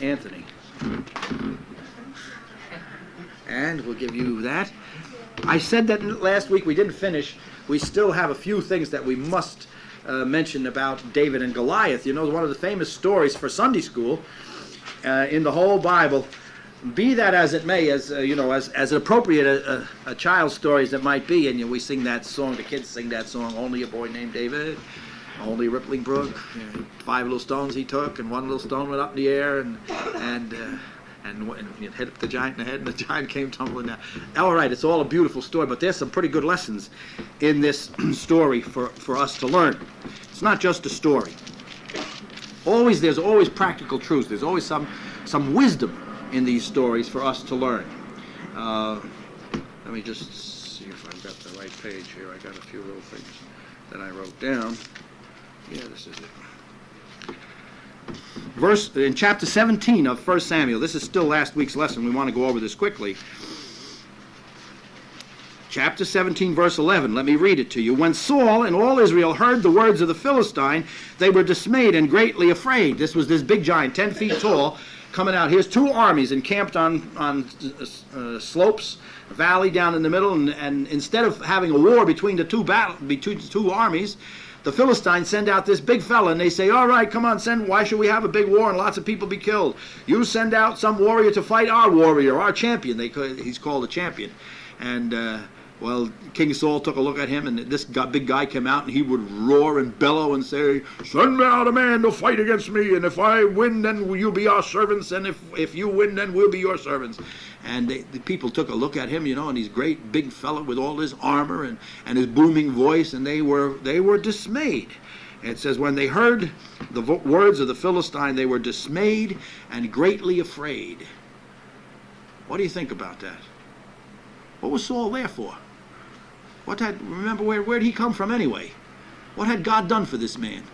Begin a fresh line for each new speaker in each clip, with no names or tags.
Anthony. And we'll give you that. I said that last week we didn't finish. We still have a few things that we must mention about David and Goliath. You know, one of the famous stories for Sunday school in the whole Bible. Be that as it may, as as appropriate a child's story as it might be, and we sing that song. The kids sing that song. Only a boy named David, only a rippling brook. 5 little stones he took, and 1 little stone went up in the air, and it hit the giant in the head, and the giant came tumbling down. All right, it's all a beautiful story, but there's some pretty good lessons in this story for us to learn. It's not just a story. There's always practical truth. There's always some wisdom in these stories for us to learn. Let me just see if I've got the right page here. I got a few little things that I wrote down. Yeah, this is it. In chapter 17 of 1 Samuel, this is still last week's lesson. We want to go over this quickly. Chapter 17, verse 11. Let me read it to you. When Saul and all Israel heard the words of the Philistine, they were dismayed and greatly afraid. This was this big giant, 10 feet tall, coming out. Here's 2 armies encamped on slopes, a valley down in the middle, and instead of having a war between the two armies, the Philistines send out this big fella, and they say, all right, come on, why should we have a big war and lots of people be killed? You send out some warrior to fight our warrior, our champion. He's called a champion. And well, King Saul took a look at him, and this big guy came out, and he would roar and bellow and say, send me out a man to fight against me, and if I win, then you'll be our servants, and if you win, then we'll be your servants. And the people took a look at him, and he's great big fella with all his armor and his booming voice, and they were dismayed. It says, when they heard the words of the Philistine, they were dismayed and greatly afraid. What do you think about that? What was Saul there for? Remember, where'd he come from anyway? What had God done for this man?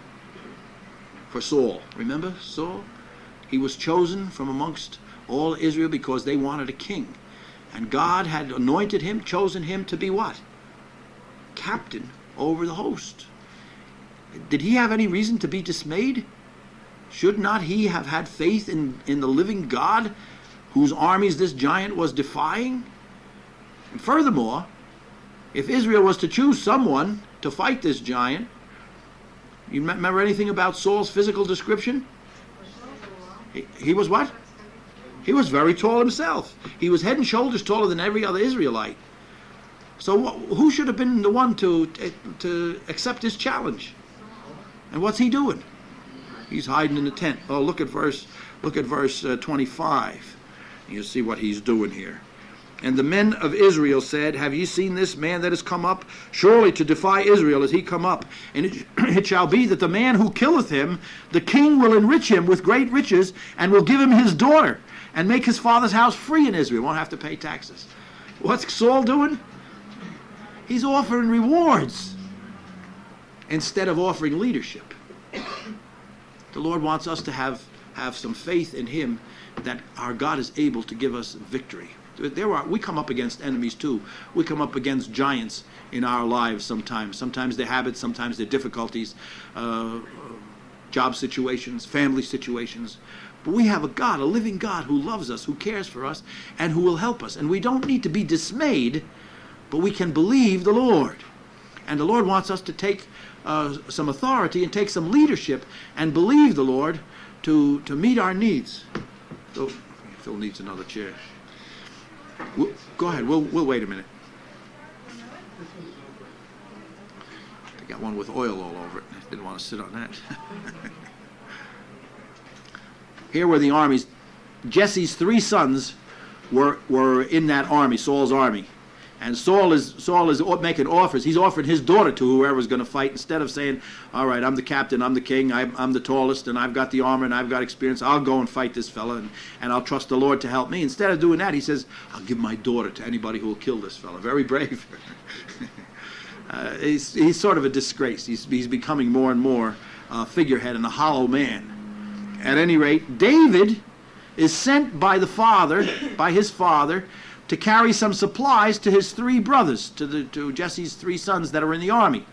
For Saul. Remember Saul? He was chosen from amongst all Israel because they wanted a king. And God had anointed him, chosen him to be what? Captain over the host. Did he have any reason to be dismayed? Should not he have had faith in the living God whose armies this giant was defying? And furthermore, if Israel was to choose someone to fight this giant, you remember anything about Saul's physical description? He was what? He was very tall himself. He was head and shoulders taller than every other Israelite. So who should have been the one to accept this challenge? And what's he doing? He's hiding in the tent. Oh, look at verse 25. You'll see what he's doing here. And the men of Israel said, have ye seen this man that is come up? Surely to defy Israel is he come up. And it shall be that the man who killeth him, the king will enrich him with great riches, and will give him his daughter, and make his father's house free in Israel. Won't have to pay taxes. What's Saul doing? He's offering rewards instead of offering leadership. The Lord wants us to have some faith in him that our God is able to give us victory. We come up against enemies too. We come up against giants in our lives sometimes. Sometimes they're habits, sometimes they're difficulties, job situations, family situations. But we have a God, a living God who loves us, who cares for us, and who will help us. And we don't need to be dismayed, but we can believe the Lord. And the Lord wants us to take some authority and take some leadership and believe the Lord to meet our needs. So, Phil needs another chair. Go ahead. We'll wait a minute. They got one with oil all over it. I didn't want to sit on that. Here were the armies. Jesse's 3 sons were in that army, Saul's army. And Saul is making offers. He's offering his daughter to whoever's going to fight, instead of saying, all right, I'm the captain, I'm the king, I'm the tallest, and I've got the armor, and I've got experience. I'll go and fight this fella, and I'll trust the Lord to help me. Instead of doing that, he says, I'll give my daughter to anybody who will kill this fella. Very brave. He's sort of a disgrace. He's becoming more and more a figurehead and a hollow man. At any rate, David is sent by his father, to carry some supplies to his 3 brothers, to Jesse's 3 sons that are in the army.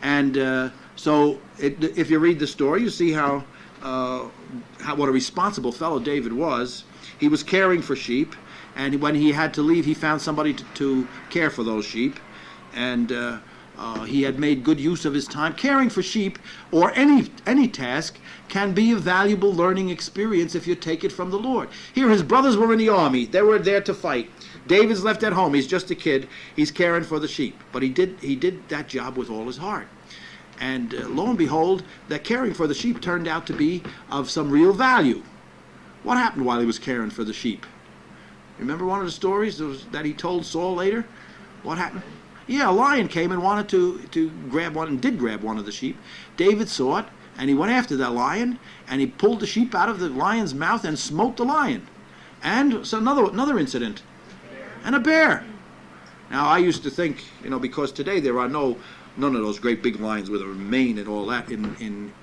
And so if you read the story, you see how what a responsible fellow David was. He was caring for sheep, and when he had to leave, he found somebody to care for those sheep, and he had made good use of his time. Caring for sheep, or any task, can be a valuable learning experience if you take it from the Lord. Here, his brothers were in the army. They were there to fight. David's left at home. He's just a kid. He's caring for the sheep. But he did that job with all his heart. And lo and behold, that caring for the sheep turned out to be of some real value. What happened while he was caring for the sheep? Remember one of the stories that he told Saul later? What happened? Yeah, a lion came and wanted to grab one, and did grab one of the sheep. David saw it, and he went after that lion, and he pulled the sheep out of the lion's mouth and smote the lion. And so another incident. And a bear. Now, I used to think, because today there are none of those great big lions with a mane and all that in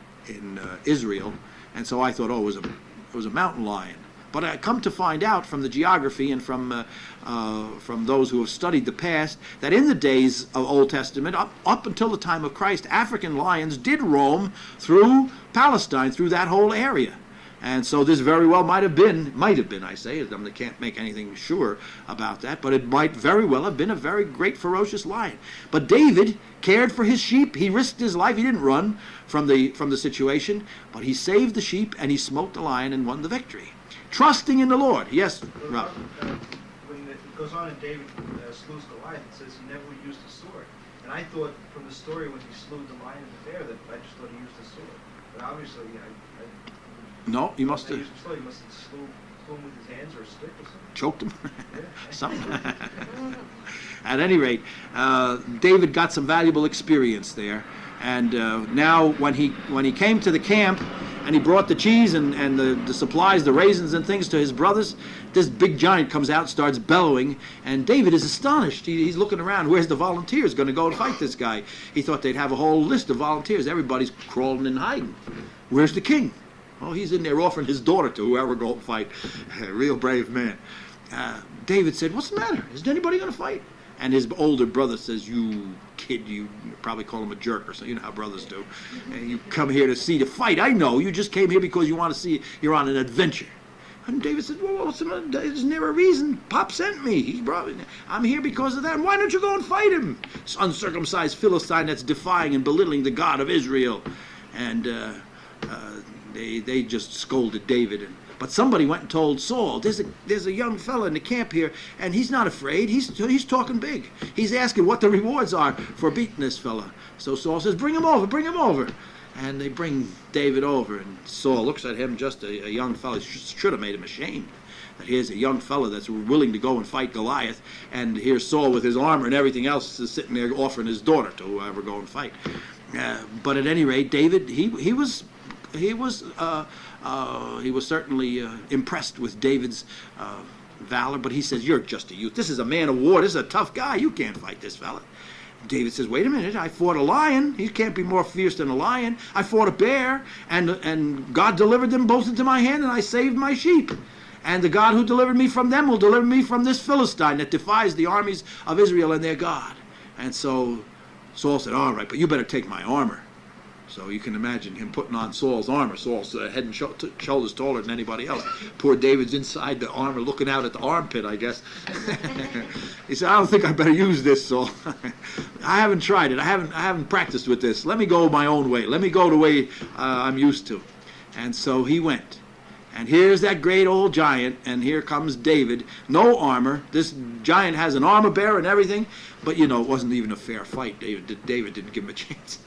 Israel, and so I thought, it was a mountain lion. But I come to find out from the geography and from those who have studied the past that in the days of Old Testament, up until the time of Christ, African lions did roam through Palestine, through that whole area. And so this very well might have been, I say, I can't make anything sure about that, but it might very well have been a very great ferocious lion. But David cared for his sheep. He risked his life. He didn't run from the situation, but he saved the sheep and he smote the lion and won the victory. Trusting in the Lord. Yes, Rob.
When it goes on and David slews Goliath, it says he never used a sword. And I thought from the story when he slew the lion and the bear that I just thought he used a sword. But obviously,
no, he must have.
He must have slew him with his hands or a stick or something.
Choked him. Something. At any rate, David got some valuable experience there. And now when he came to the camp and he brought the cheese and the supplies, the raisins and things to his brothers, this big giant comes out, starts bellowing, and David is astonished. He's looking around. Where's the volunteers going to go and fight this guy? He thought they'd have a whole list of volunteers. Everybody's crawling and hiding. Where's the king? Oh, he's in there offering his daughter to whoever go and fight. A real brave man. David said, "What's the matter? Isn't anybody going to fight?" And his older brother says, "You kid, you probably call him a jerk or something. You know how brothers do. And you come here to see the fight. I know. You just came here because you want to see you're on an adventure." And David said, "Well, there's never a reason. Pop sent me. I'm here because of that. And why don't you go and fight him? This uncircumcised Philistine that's defying and belittling the God of Israel." And they just scolded David. But somebody went and told Saul, there's a young fella in the camp here, and he's not afraid. He's talking big. He's asking what the rewards are for beating this fella. So Saul says, bring him over. And they bring David over, and Saul looks at him, just a young fella. Should have made him ashamed. That here's a young fella that's willing to go and fight Goliath, and here's Saul with his armor and everything else is sitting there offering his daughter to whoever go and fight. But at any rate, David, he was certainly impressed with David's valor, but he says, "You're just a youth. This is a man of war. This is a tough guy. You can't fight this fella." David says, "Wait a minute. I fought a lion. He can't be more fierce than a lion. I fought a bear, and God delivered them both into my hand, and I saved my sheep. And the God who delivered me from them will deliver me from this Philistine that defies the armies of Israel and their God." And so Saul said, "All right, but you better take my armor." So you can imagine him putting on Saul's armor. Saul's head and shoulders taller than anybody else. Poor David's inside the armor looking out at the armpit, I guess. He said, "I don't think I better use this, Saul. I haven't tried it. I haven't practiced with this. Let me go my own way. Let me go the way I'm used to." And so he went. And here's that great old giant, and here comes David. No armor. This giant has an armor bearer and everything, but it wasn't even a fair fight. David didn't give him a chance.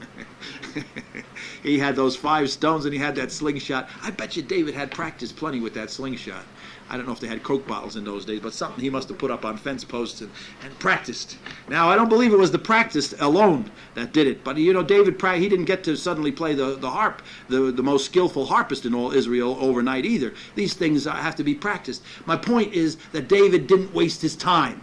He had those 5 stones and he had that slingshot. I bet you David had practiced plenty with that slingshot. I don't know if they had Coke bottles in those days, but something he must have put up on fence posts and practiced. Now, I don't believe it was the practice alone that did it, but David, he didn't get to suddenly play the harp, the most skillful harpist in all Israel overnight either. These things have to be practiced. My point is that David didn't waste his time.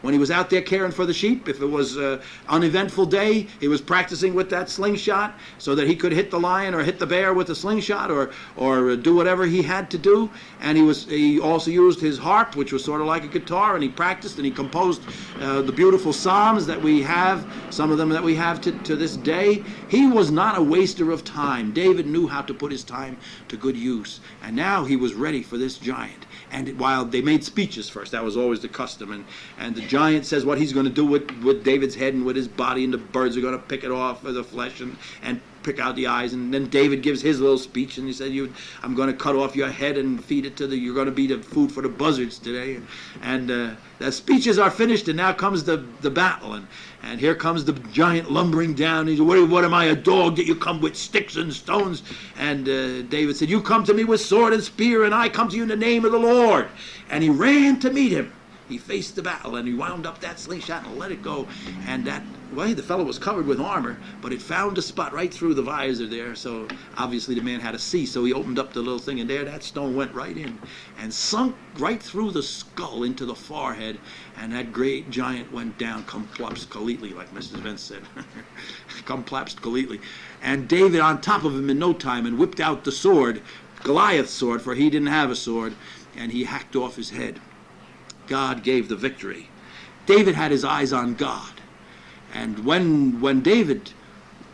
When he was out there caring for the sheep, if it was an uneventful day, he was practicing with that slingshot so that he could hit the lion or hit the bear with a slingshot, or do whatever he had to do. And he also used his harp, which was sort of like a guitar, and he practiced and he composed the beautiful psalms that we have, some of them that we have to this day. He was not a waster of time. David knew how to put his time to good use. And now he was ready for this giant. And while they made speeches first, that was always the custom, and the giant says what he's going to do with David's head and with his body, and the birds are going to pick it off of the flesh and pick out the eyes, and then David gives his little speech, and he said, I'm going to cut off your head and feed it you're going to be the food for the buzzards today. And the speeches are finished, and now comes the battle, and here comes the giant lumbering down. He said, what am I, a dog that you come with sticks and stones? And David said, you come to me with sword and spear, and I come to you in the name of the Lord. And he ran to meet him. He faced the battle, and he wound up that slingshot and let it go. And the fellow was covered with armor, but it found a spot right through the visor there. So obviously the man had to see. So he opened up the little thing, and there that stone went right in and sunk right through the skull into the forehead. And that great giant went down, complapsed completely, like Mrs. Vince said. Complapsed completely. And David on top of him in no time, and whipped out the sword, Goliath's sword, for he didn't have a sword, and he hacked off his head. God gave the victory. David had his eyes on God. And when David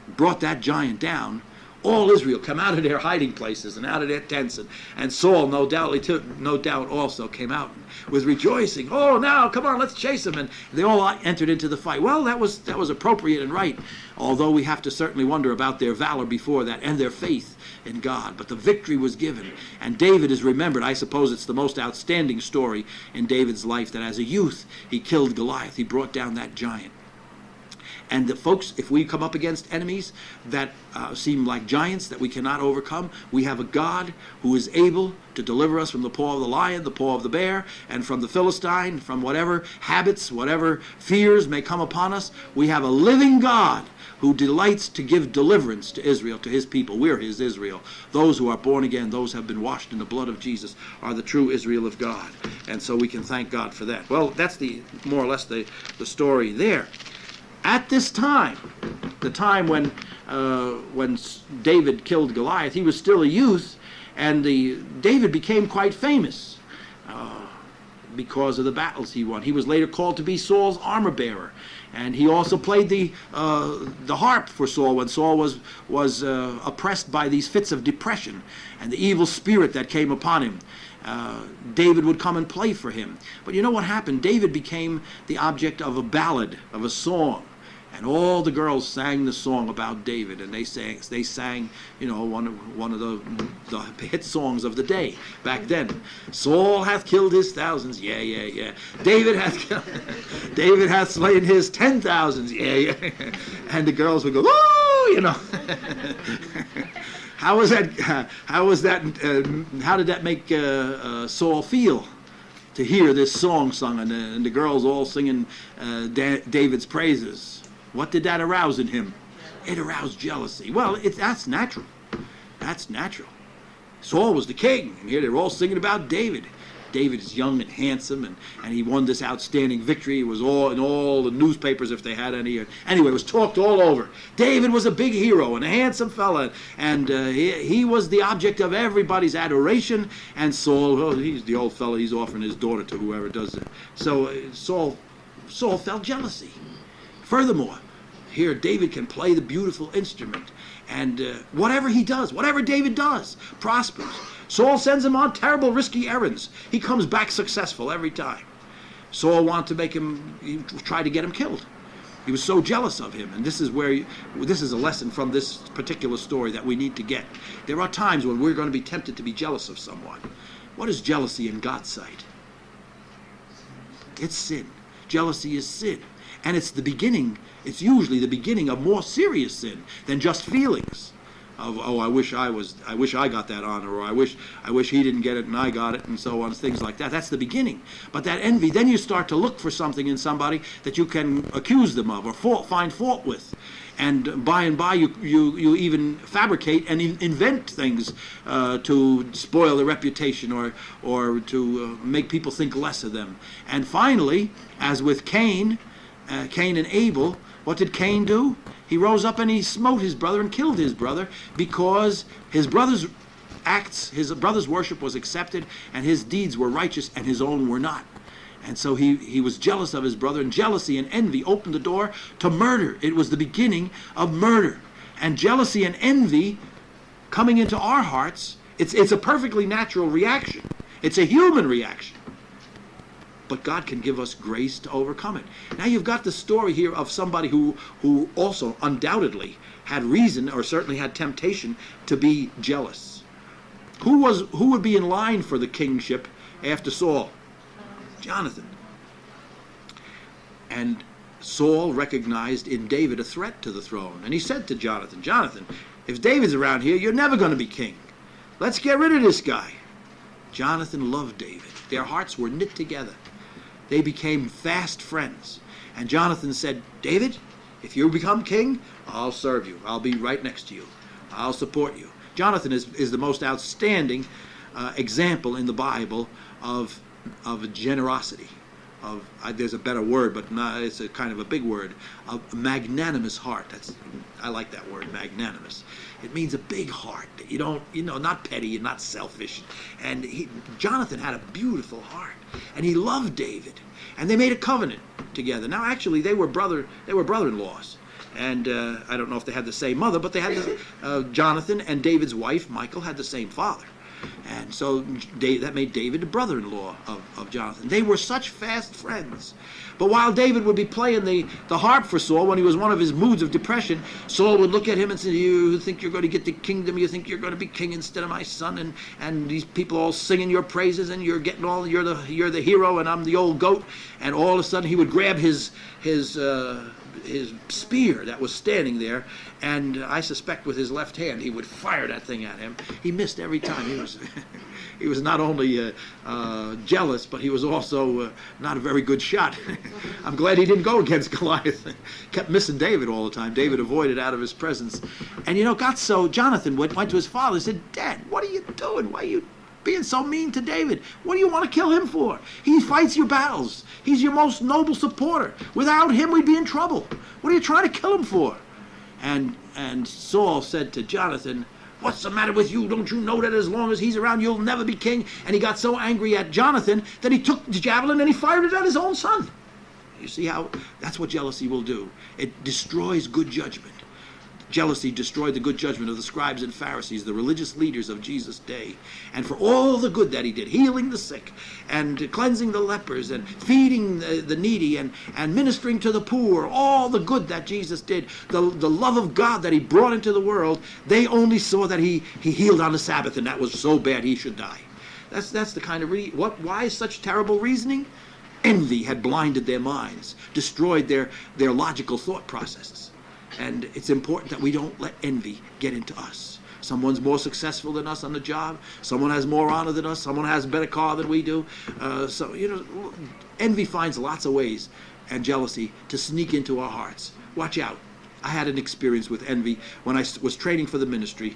brought that giant down, all Israel came out of their hiding places and out of their tents, and Saul, no doubt also came out with rejoicing. Oh, now, come on, let's chase him. And they all entered into the fight. Well, that was appropriate and right, although we have to certainly wonder about their valor before that and their faith in God. But the victory was given, and David is remembered. I suppose it's the most outstanding story in David's life, that as a youth he killed Goliath. He brought down that giant. And the folks, if we come up against enemies that seem like giants that we cannot overcome, we have a God who is able to deliver us from the paw of the lion, the paw of the bear, and from the Philistine, from whatever habits, whatever fears may come upon us. We have a living God who delights to give deliverance to Israel, to his people. We're his Israel. Those who are born again, those who have been washed in the blood of Jesus, are the true Israel of God. And so we can thank God for that. Well, that's more or less the story there. At this time, the time when David killed Goliath, he was still a youth, and David became quite famous because of the battles he won. He was later called to be Saul's armor bearer, and he also played the harp for Saul when Saul was oppressed by these fits of depression and the evil spirit that came upon him. David would come and play for him. But you know what happened? David became the object of a ballad, of a song. And all the girls sang the song about David, and they sang, one of the hit songs of the day back then. Saul hath killed his thousands, yeah. David hath slain his 10,000s, yeah. And the girls would go, woo, How was that? How did that make Saul feel to hear this song sung, and the girls all singing David's praises? What did that arouse in him? It aroused jealousy. Well, that's natural. That's natural. Saul was the king, and here they're all singing about David. David is young and handsome, and he won this outstanding victory. It was all in all the newspapers, if they had any. Anyway, it was talked all over. David was a big hero and a handsome fella, and he was the object of everybody's adoration. And Saul, he's the old fella, he's offering his daughter to whoever does it. So Saul felt jealousy. Furthermore, here David can play the beautiful instrument, and whatever he does, whatever David does, prospers. Saul sends him on terrible, risky errands. He comes back successful every time. Saul wanted to he tried to get him killed. He was so jealous of him, and this is a lesson from this particular story that we need to get. There are times when we're going to be tempted to be jealous of someone. What is jealousy in God's sight? It's sin. Jealousy is sin. And it's usually the beginning of more serious sin than just feelings. of, oh, I wish I got that honor, or I wish he didn't get it and I got it, and so on, things like that. That's the beginning. But that envy, then you start to look for something in somebody that you can accuse them of or find fault with. And by and by, you even fabricate and invent things to spoil their reputation or to make people think less of them. And finally, as with Cain and Abel, what did Cain do? He rose up and he smote his brother and killed his brother because his brother's acts, his brother's worship was accepted and his deeds were righteous and his own were not. And so he was jealous of his brother, and jealousy and envy opened the door to murder. It was the beginning of murder. And jealousy and envy coming into our hearts, it's a perfectly natural reaction. It's a human reaction. But God can give us grace to overcome it. Now you've got the story here of somebody who also undoubtedly had reason, or certainly had temptation, to be jealous. Who would be in line for the kingship after Saul? Jonathan. And Saul recognized in David a threat to the throne. And he said to Jonathan, Jonathan, if David's around here, you're never going to be king. Let's get rid of this guy. Jonathan loved David. Their hearts were knit together. They became fast friends. And Jonathan said, David, if you become king, I'll serve you. I'll be right next to you. I'll support you. Jonathan is the most outstanding example in the Bible of generosity, there's a better word, but it's a kind of a big word, a magnanimous heart. I like that word, magnanimous. It means a big heart that you don't, not petty and not selfish. And Jonathan had a beautiful heart, and he loved David, and they made a covenant together. Now, actually, they were brother-in-laws, and I don't know if they had the same mother, but they had Jonathan and David's wife, Michal, had the same father. And so that made David the brother-in-law of Jonathan. They were such fast friends. But while David would be playing the harp for Saul, when he was one of his moods of depression, Saul would look at him and say, you think you're going to get the kingdom, you think you're going to be king instead of my son, and these people all singing your praises, and you're the hero, and I'm the old goat. And all of a sudden he would grab his spear that was standing there, and I suspect with his left hand he would fire that thing at him. He missed every time. He was not only jealous, but he was also not a very good shot. I'm glad he didn't go against Goliath. Kept missing David all the time. David avoided out of his presence. And Jonathan went to his father and said, Dad, what are you doing? Why are you being so mean to David? What do you want to kill him for? He fights your battles. He's your most noble supporter. Without him, we'd be in trouble. What are you trying to kill him for? And Saul said to Jonathan, what's the matter with you? Don't you know that as long as he's around, you'll never be king? And he got so angry at Jonathan that he took the javelin and he fired it at his own son. You see how that's what jealousy will do. It destroys good judgment. Jealousy destroyed the good judgment of the scribes and Pharisees, the religious leaders of Jesus' day. And for all the good that he did, healing the sick and cleansing the lepers and feeding the needy and ministering to the poor, all the good that Jesus did, the love of God that he brought into the world, they only saw that he healed on the Sabbath, and that was so bad he should die. That's the kind of why such terrible reasoning? Envy had blinded their minds, destroyed their logical thought processes. And it's important that we don't let envy get into us. Someone's more successful than us on the job. Someone has more honor than us. Someone has a better car than we do. Envy finds lots of ways, and jealousy, to sneak into our hearts. Watch out. I had an experience with envy when I was training for the ministry.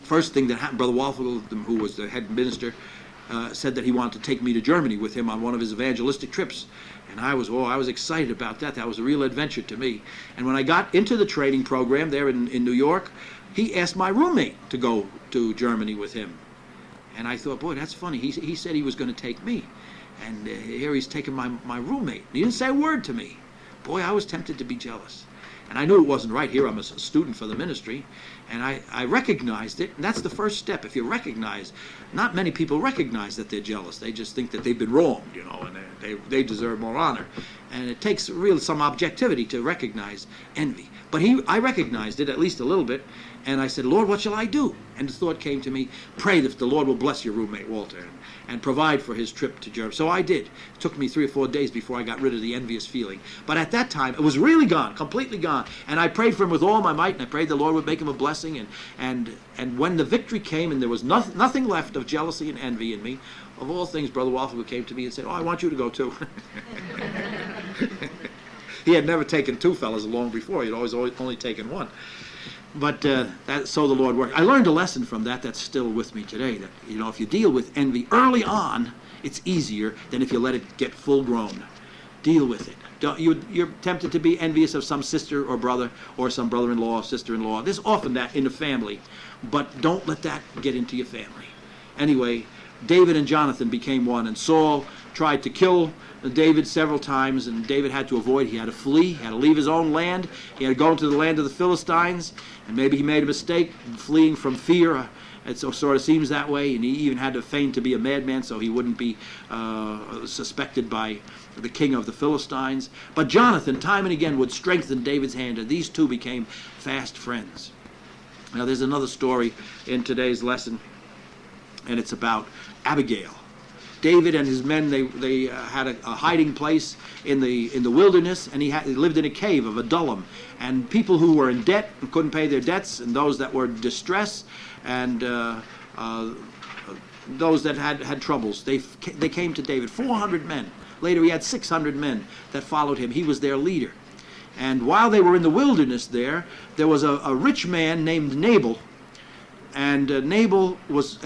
First thing that happened, Brother Walford, who was the head minister, said that he wanted to take me to Germany with him on one of his evangelistic trips. And I was excited about that. That was a real adventure to me. And when I got into the training program there in New York, he asked my roommate to go to Germany with him. And I thought, boy, that's funny. He said he was going to take me. And here he's taking my roommate. He didn't say a word to me. Boy, I was tempted to be jealous. And I knew it wasn't right. Here I'm a student for the ministry. And I recognized it. And that's the first step. If you recognize, not many people recognize that they're jealous. They just think that they've been wronged, and they deserve more honor. And it takes really some objectivity to recognize envy. But I recognized it at least a little bit, and I said, Lord, what shall I do? And the thought came to me, pray that the Lord will bless your roommate, Walter, and provide for his trip to Germany. So I did. It took me 3 or 4 days before I got rid of the envious feeling. But at that time, it was really gone, completely gone. And I prayed for him with all my might, and I prayed the Lord would make him a blessing. And when the victory came, and there was nothing left of jealousy and envy in me, of all things, Brother Walford came to me and said, oh, I want you to go too. He had never taken 2 fellas along before. He'd always only taken 1. But so the Lord worked. I learned a lesson from that that's still with me today. That, if you deal with envy early on, it's easier than if you let it get full grown. Deal with it. You're tempted to be envious of some sister or brother, or some brother-in-law or sister-in-law. There's often that in the family. But don't let that get into your family. Anyway, David and Jonathan became one, and Saul tried to kill David several times, and David had to avoid. He had to flee. He had to leave his own land. He had to go into the land of the Philistines, and maybe he made a mistake fleeing from fear. It sort of seems that way, and he even had to feign to be a madman so he wouldn't be suspected by the king of the Philistines. But Jonathan, time and again, would strengthen David's hand, and these two became fast friends. Now, there's another story in today's lesson, and it's about Abigail. David and his men, they had a hiding place in the wilderness, and he lived in a cave of Adullam. And people who were in debt and couldn't pay their debts, and those that were in distress, and those that had troubles, they came to David. 400 men. Later he had 600 men that followed him. He was their leader. And while they were in the wilderness there was a rich man named Nabal. And Nabal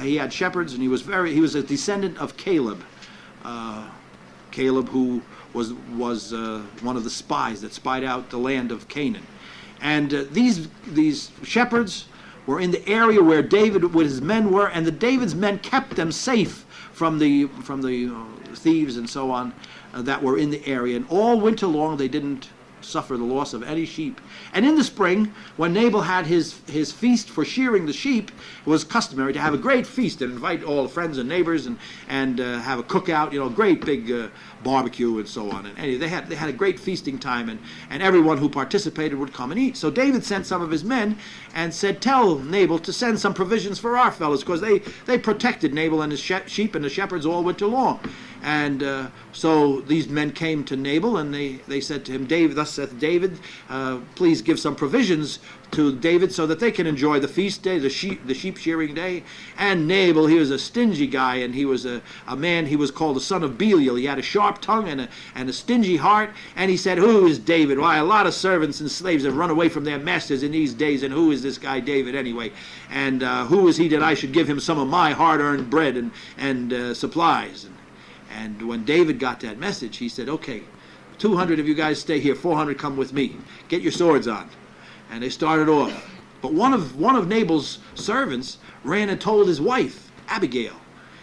he had shepherds, and he was a descendant of Caleb. Caleb, who was one of the spies that spied out the land of Canaan. And these shepherds were in the area where David with his men were, and David's men kept them safe from the thieves and so on that were in the area. And all winter long they didn't suffer the loss of any sheep. And in the spring, when Nabal had his feast for shearing the sheep, it was customary to have a great feast and invite all the friends and neighbors and have a cookout, great big barbecue and so on. And anyway, they had a great feasting time, and everyone who participated would come and eat. So David sent some of his men and said, tell Nabal to send some provisions for our fellows, because they protected Nabal and his sheep and the shepherds all winter long. And so these men came to Nabal, and they said to him, thus saith David, please give some provisions to David so that they can enjoy the feast day, the sheep shearing day. And Nabal, he was a stingy guy, and he was a man, he was called the son of Belial. He had a sharp tongue and a stingy heart. And he said, who is David? Why, a lot of servants and slaves have run away from their masters in these days, and who is this guy David anyway? And who is he that I should give him some of my hard-earned bread and supplies? And when David got that message, he said, okay, 200 of you guys stay here, 400 come with me. Get your swords on. And they started off. But one of Nabal's servants ran and told his wife, Abigail,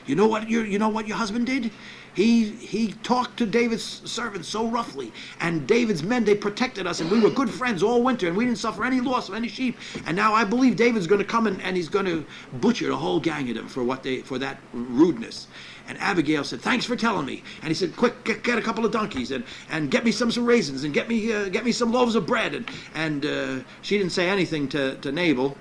you know what your husband did? He talked to David's servants so roughly, and David's men, they protected us, and we were good friends all winter, and we didn't suffer any loss of any sheep. And now I believe David's going to come and he's going to butcher the whole gang of them for that rudeness. And Abigail said, thanks for telling me. And he said, quick, get a couple of donkeys and get me some raisins and get me some loaves of bread. And she didn't say anything to Nabal.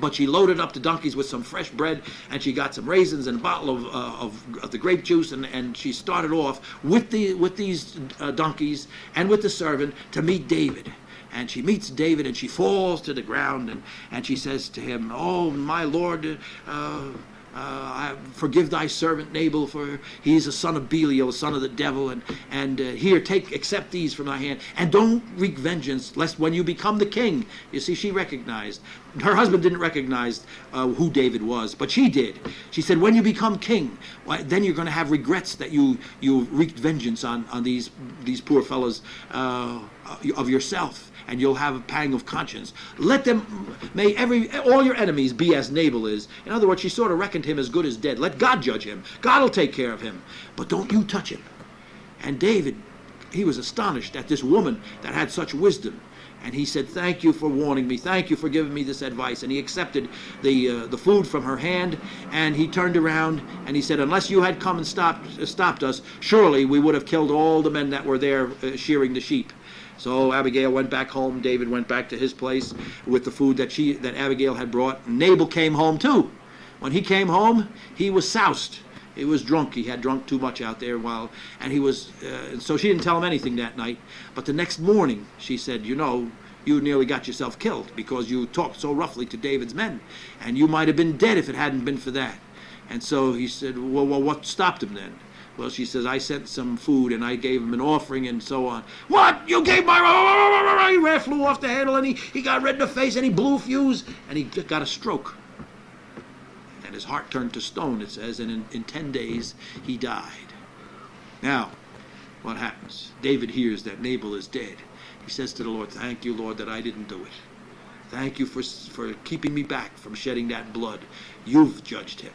But she loaded up the donkeys with some fresh bread, and she got some raisins and a bottle of the grape juice, and she started off with these donkeys and with the servant to meet David. And she meets David, and she falls to the ground, and she says to him, oh, my Lord, forgive thy servant Nabal, for he is a son of Belial, a son of the devil, and here, accept these from thy hand, and don't wreak vengeance, lest when you become the king. You see, she recognized. Her husband didn't recognize who David was, but she did. She said, when you become king, then you're going to have regrets that you wreaked vengeance on these poor fellows of yourself, and you'll have a pang of conscience. May all your enemies be as Nabal is. In other words, she sort of reckoned him as good as dead. Let God judge him. God will take care of him. But don't you touch him. And David, he was astonished at this woman that had such wisdom. And he said, thank you for warning me. Thank you for giving me this advice. And he accepted the food from her hand, and he turned around and he said, unless you had come and stopped us, surely we would have killed all the men that were there shearing the sheep. So Abigail went back home. David went back to his place with the food that Abigail had brought. Nabal came home too. When he came home, he was soused. He was drunk. He had drunk too much out there and he was. So she didn't tell him anything that night. But the next morning, she said, you know, you nearly got yourself killed because you talked so roughly to David's men, and you might have been dead if it hadn't been for that. And so he said, well, what stopped him then? Well, she says, I sent some food and I gave him an offering and so on. What? You gave my... He flew off the handle and he got red in the face and he blew a fuse and he got a stroke. And his heart turned to stone, it says, and in 10 days he died. Now, what happens? David hears that Nabal is dead. He says to the Lord, thank you, Lord, that I didn't do it. Thank you for keeping me back from shedding that blood. You've judged him.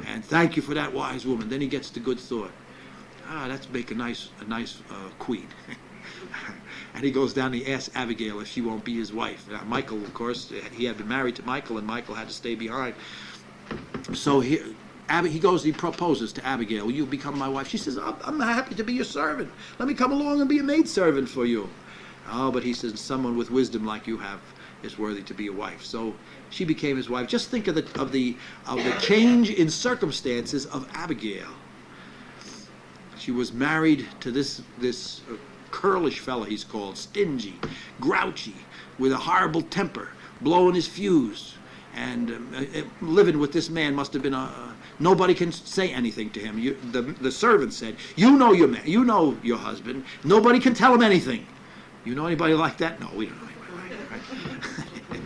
And thank you for that wise woman. Then he gets the good thought. Let's make a nice queen. And he goes down and he asks Abigail if she won't be his wife. Now, Michael, of course, he had been married to Michael, and Michael had to stay behind. So he proposes to Abigail, will you become my wife? She says, I'm happy to be your servant. Let me come along and be a maidservant for you. Oh, but he says, someone with wisdom like you have is worthy to be a wife. So she became his wife. Just think of the change in circumstances of Abigail. She was married to this curlish fella, he's called, stingy, grouchy, with a horrible temper, blowing his fuse, and living with this man must have been nobody can say anything to him. The servant said, you know your man, you know your husband. Nobody can tell him anything. You know anybody like that? No, we don't know anybody like that. Right?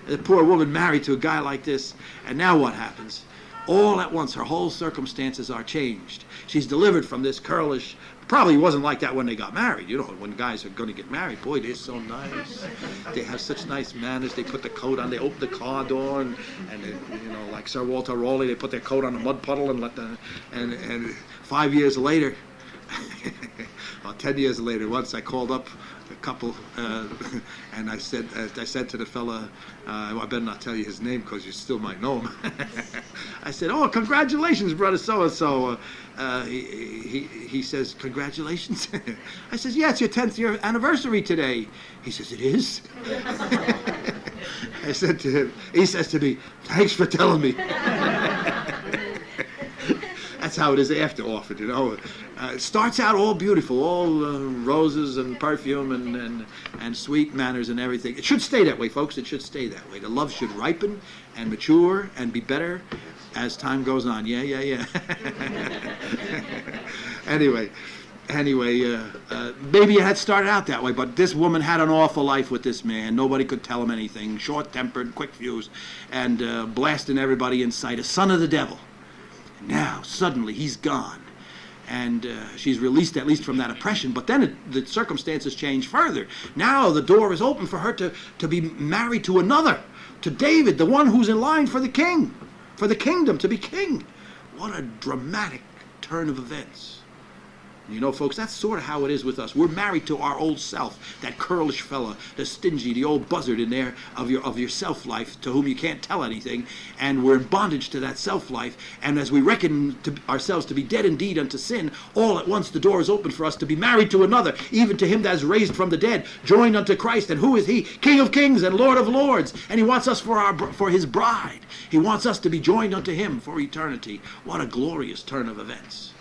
The poor woman married to a guy like this, and now what happens? All at once, her whole circumstances are changed. She's delivered from this curlish. Probably wasn't like that when they got married. You know, when guys are going to get married, boy, they're so nice. They have such nice manners. They put the coat on. They open the car door, and they, like Sir Walter Raleigh, they put their coat on the mud puddle and and 5 years later, or 10 years later, once I called up a couple, and I said to the fella, I better not tell you his name because you still might know him. I said, oh, congratulations, brother so-and-so. He says, congratulations? I says, yeah, it's your 10th year anniversary today. He says, it is? I said to him, he says to me, thanks for telling me. That's how it is after Alfred, It starts out all beautiful, all roses and perfume and sweet manners and everything. It should stay that way, folks. It should stay that way. The love should ripen and mature and be better as time goes on. Yeah. Anyway, maybe it had started out that way, but this woman had an awful life with this man. Nobody could tell him anything. Short-tempered, quick fuse, and blasting everybody in sight. A son of the devil. Now, suddenly, he's gone. And she's released at least from that oppression. But then the circumstances change further. Now the door is open for her to be married to another, to David, the one who's in line for the king, for the kingdom, to be king. What a dramatic turn of events. Folks, that's sort of how it is with us. We're married to our old self, that curlish fella, the stingy, the old buzzard in there of your self-life to whom you can't tell anything, and we're in bondage to that self-life, and as we reckon ourselves to be dead indeed unto sin, all at once the door is open for us to be married to another, even to him that is raised from the dead, joined unto Christ. And who is he? King of kings and Lord of lords, and he wants us for his bride. He wants us to be joined unto him for eternity. What a glorious turn of events.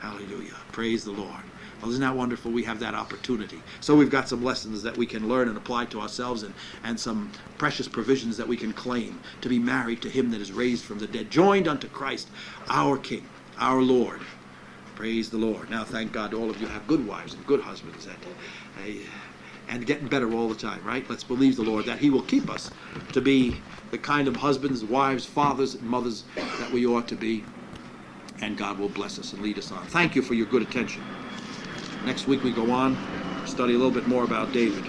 Hallelujah. Praise the Lord. Well, isn't that wonderful? We have that opportunity. So we've got some lessons that we can learn and apply to ourselves, and some precious provisions that we can claim to be married to him that is raised from the dead, joined unto Christ, our King, our Lord. Praise the Lord. Now, thank God all of you have good wives and good husbands and getting better all the time, right? Let's believe the Lord that he will keep us to be the kind of husbands, wives, fathers, and mothers that we ought to be. And God will bless us and lead us on. Thank you for your good attention. Next week we go on, study a little bit more about David.